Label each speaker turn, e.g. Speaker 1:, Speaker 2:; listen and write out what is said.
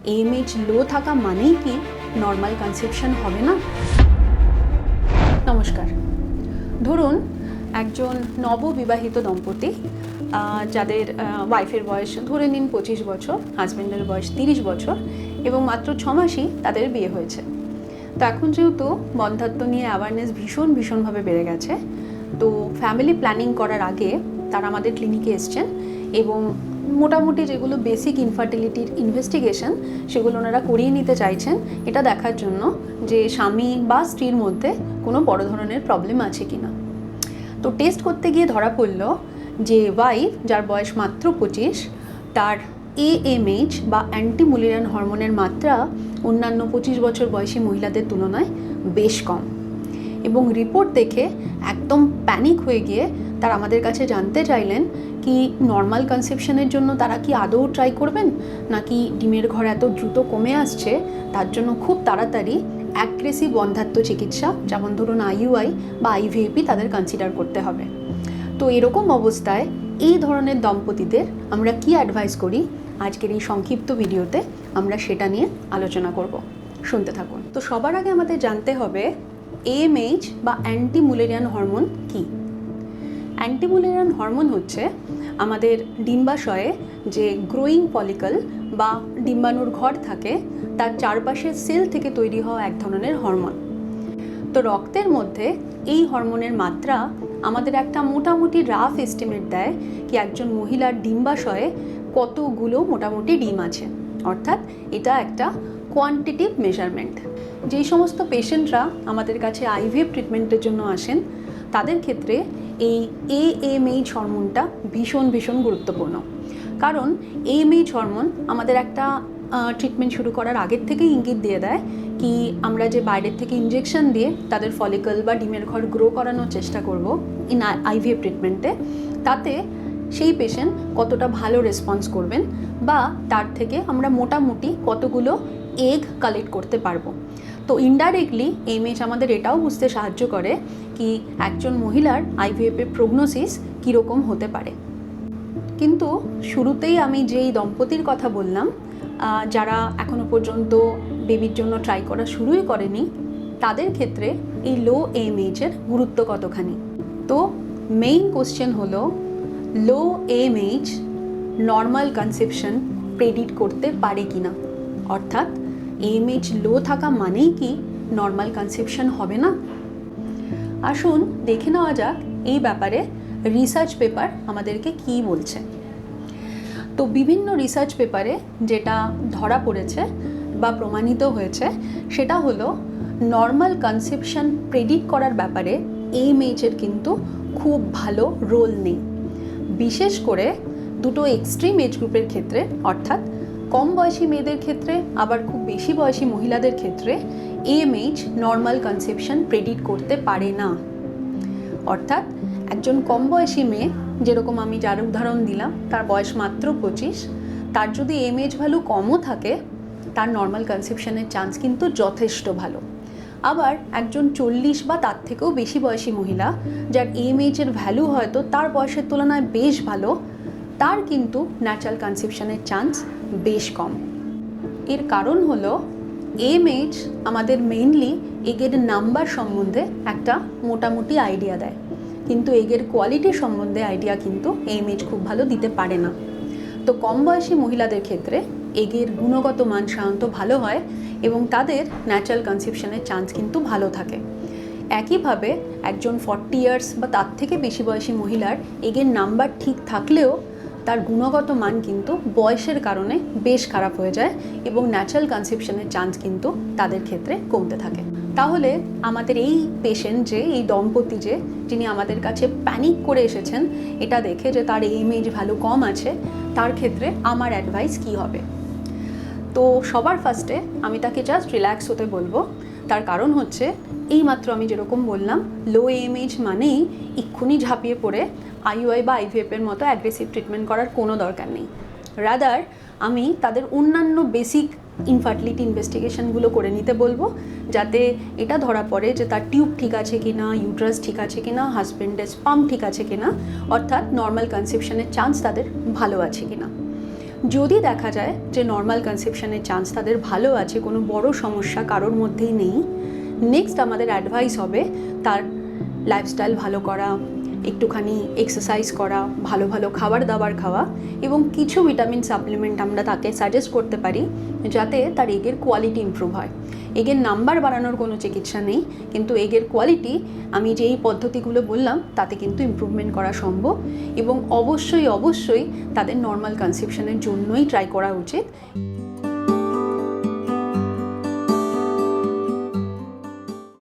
Speaker 1: AMH লো থাকা মানেই কি নর্মাল কনসেপশন হবে না? নমস্কার। ধরুন একজন নববিবাহিত দম্পতি, যাদের ওয়াইফের বয়স ধরে নিন 25 বছর, হাজব্যান্ডের বয়স 30 বছর এবং মাত্র 6 মাসই তাদের বিয়ে হয়েছে। তো এখন যেহেতু বন্ধ্যাত্ব নিয়ে অ্যাওয়ারনেস ভীষণভাবে বেড়ে গেছে, তো ফ্যামিলি প্ল্যানিং করার আগে তারা আমাদের ক্লিনিকে এসছেন এবং মোটামুটি যেগুলো বেসিক ইনফার্টিলিটির ইনভেস্টিগেশন সেগুলো ওনারা করিয়ে নিতে চাইছেন, এটা দেখার জন্য যে স্বামী বা স্ত্রীর মধ্যে কোনো বড় ধরনের প্রবলেম আছে কি না। তো টেস্ট করতে গিয়ে ধরা পড়ল যে ওয়াইফ, যার বয়স মাত্র 25, তার এএমএইচ বা অ্যান্টিমুলেরিয়ান হরমোনের মাত্রা অন্যান্য 25 বছর বয়সী মহিলাদের তুলনায় বেশ কম। এবং রিপোর্ট দেখে একদম প্যানিক হয়ে গিয়ে তারা আমাদের কাছে জানতে চাইলেন কি নর্মাল কনসেপশনের জন্য তারা কি আদৌ ট্রাই করবেন, নাকি ডিমের ঘর এত দ্রুত কমে আসছে তার জন্য খুব তাড়াতাড়ি অ্যাগ্রেসিভ বন্ধ্যাত্ব চিকিৎসা, যেমন ধরুন আইইউআই বা আইভিএফি তাদের কনসিডার করতে হবে। তো এরকম অবস্থায় এই ধরনের দম্পতিদের আমরা কি অ্যাডভাইস করি, আজকের এই সংক্ষিপ্ত ভিডিওতে আমরা সেটা নিয়ে আলোচনা করব। শুনতে থাকুন। তো সবার আগে আমাদের জানতে হবে এএমএইচ বা অ্যান্টিমুলেরিয়ান হরমোন কী। অ্যান্টিমুলেরিয়ান হরমোন হচ্ছে আমাদের ডিম্বাশয়ে যে গ্রোয়িং ফলিকল বা ডিম্বাণুর ঘর থাকে তার চারপাশের সেল থেকে তৈরি হওয়া এক ধরনের হরমোন। তো রক্তের মধ্যে এই হরমোনের মাত্রা আমাদের একটা মোটামুটি রাফ এস্টিমেট দেয় কি একজন মহিলার ডিম্বাশয়ে কতগুলো মোটামুটি ডিম আছে, অর্থাৎ এটা একটা কোয়ান্টিটিভ মেজারমেন্ট। যেই সমস্ত পেশেন্টরা আমাদের কাছে আইভিএফ ট্রিটমেন্টের জন্য আসেন তাদের ক্ষেত্রে এই এএমএইচ হরমোনটা ভীষণ গুরুত্বপূর্ণ। কারণ এএমএইচ হরমোন আমাদের একটা ট্রিটমেন্ট শুরু করার আগের থেকেই ইঙ্গিত দিয়ে দেয় কি আমরা যে বাইরের থেকে ইনজেকশন দিয়ে তাদের ফলিকল বা ডিমের ঘর গ্রো করানোর চেষ্টা করব আইভিএফ ট্রিটমেন্টে, তাতে সেই পেশেন্ট কতটা ভালো রেসপন্স করবেন বা তার থেকে আমরা মোটামুটি কতগুলো এগ কালেক্ট করতে পারবো। তো ইনডাইরেক্টলি এএমএইচ আমাদের এটাও বুঝতে সাহায্য করে কি একজন মহিলার আইভিএফের প্রগনোসিস কীরকম হতে পারে। কিন্তু শুরুতেই আমি যেই দম্পতির কথা বললাম, যারা এখনো পর্যন্ত বেবির জন্য ট্রাই করা শুরুই করেনি, তাদের ক্ষেত্রে এই লো এএমএইচের গুরুত্ব কতখানি। তো মেইন কোশ্চেন হলো লো এএমএইচ নর্মাল কনসেপশন প্রেডিক্ট করতে পারে কি না, অর্থাৎ এএমএইচ লো থাকা মানেই কি নর্মাল কনসেপশন হবে না। আসুন দেখে নেওয়া যাক এই ব্যাপারে রিসার্চ পেপার আমাদেরকে কি বলছে। তো বিভিন্ন রিসার্চ পেপারে যেটা ধরা পড়েছে বা প্রমাণিত হয়েছে সেটা হলো নর্মাল কনসেপশন প্রেডিক্ট করার ব্যাপারে এএমএইচের কিন্তু খুব ভালো রোল নেই। বিশেষ করে দুটো এক্সট্রিম এজ গ্রুপের ক্ষেত্রে, অর্থাৎ কম বয়সী মেয়েদের ক্ষেত্রে আবার খুব বেশি বয়সী মহিলাদের ক্ষেত্রে এএমএইচ নর্মাল কনসেপশন প্রেডিক্ট করতে পারে না। অর্থাৎ একজন কম বয়সী মেয়ে, যেরকম আমি যার উদাহরণ দিলাম, তার বয়স মাত্র 25, তার যদি এএমএইচ ভ্যালু কমও থাকে তার নর্মাল কনসেপশনের চান্স কিন্তু যথেষ্ট ভালো। আবার একজন 40 বা তার থেকেও বেশি বয়সী মহিলা, যার এএমএইচের ভ্যালু হয়তো তার বয়সের তুলনায় বেশ ভালো, তার কিন্তু ন্যাচারাল কনসেপশনের চান্স বেশ কম। এর কারণ হলো এএমএইচ আমাদের মেইনলি এগের নাম্বার সম্বন্ধে একটা মোটামুটি আইডিয়া দেয়, কিন্তু এগের কোয়ালিটি সম্বন্ধে আইডিয়া কিন্তু এএমএইচ খুব ভালো দিতে পারে না। তো কম বয়সী মহিলাদের ক্ষেত্রে এগের গুণগত মান সাধারণত ভালো হয় এবং তাদের ন্যাচারাল কনসেপশনের চান্স কিন্তু ভালো থাকে। একইভাবে একজন 40 ইয়ার্স বা তার থেকে বেশি বয়সী মহিলার এগের নাম্বার ঠিক থাকলেও তার গুণগত মান কিন্তু বয়সের কারণে বেশ খারাপ হয়ে যায় এবং ন্যাচারাল কনসেপশনের চান্স কিন্তু তাদের ক্ষেত্রে কমতে থাকে। তাহলে আমাদের এই পেশেন্ট, যে এই দম্পতি যিনি আমাদের কাছে প্যানিক করে এসেছেন এটা দেখে যে তার এএমএইচ ভ্যালু কম আছে, তার ক্ষেত্রে আমার অ্যাডভাইস কী হবে। তো সবার ফার্স্টে আমি তাকে জাস্ট রিল্যাক্স হতে বলবো। তার কারণ হচ্ছে এইমাত্র আমি যেরকম বললাম, লো এএমএইচ মানেই এক্ষুনি ঝাঁপিয়ে পড়ে আইইউআই বা আইভিএফের মতো অ্যাগ্রেসিভ ট্রিটমেন্ট করার কোনো দরকার নেই। রাদার আমি তাদের অন্যান্য বেসিক ইনফার্টিলিটি ইনভেস্টিগেশনগুলো করে নিতে বলবো, যাতে এটা ধরা পড়ে যে তার টিউব ঠিক আছে কিনা, ইউট্রাস ঠিক আছে কিনা, হাজব্যান্ডের স্পাম ঠিক আছে কিনা, অর্থাৎ নর্মাল কনসেপশনের চান্স তাদের ভালো আছে কিনা। যদি দেখা যায় যে নর্মাল কনসেপশনের চান্স তাদের ভালো আছে, কোনো বড় সমস্যা কারোর মধ্যেই নেই, নেক্সট আমাদের অ্যাডভাইস হবে তার লাইফস্টাইল ভালো করা, একটুখানি এক্সারসাইজ করা, ভালো ভালো খাবার দাবার খাওয়া এবং কিছু ভিটামিন সাপ্লিমেন্ট আমরা তাকে সাজেস্ট করতে পারি যাতে তার এগের কোয়ালিটি ইমপ্রুভ হয়। এগের নাম্বার বাড়ানোর কোনো চিকিৎসা নেই, কিন্তু এগের কোয়ালিটি আমি যেই পদ্ধতিগুলো বললাম তাতে কিন্তু ইমপ্রুভমেন্ট করা সম্ভব এবং অবশ্যই অবশ্যই তাদের নর্মাল কনসেপশনের জন্যই ট্রাই করা উচিত।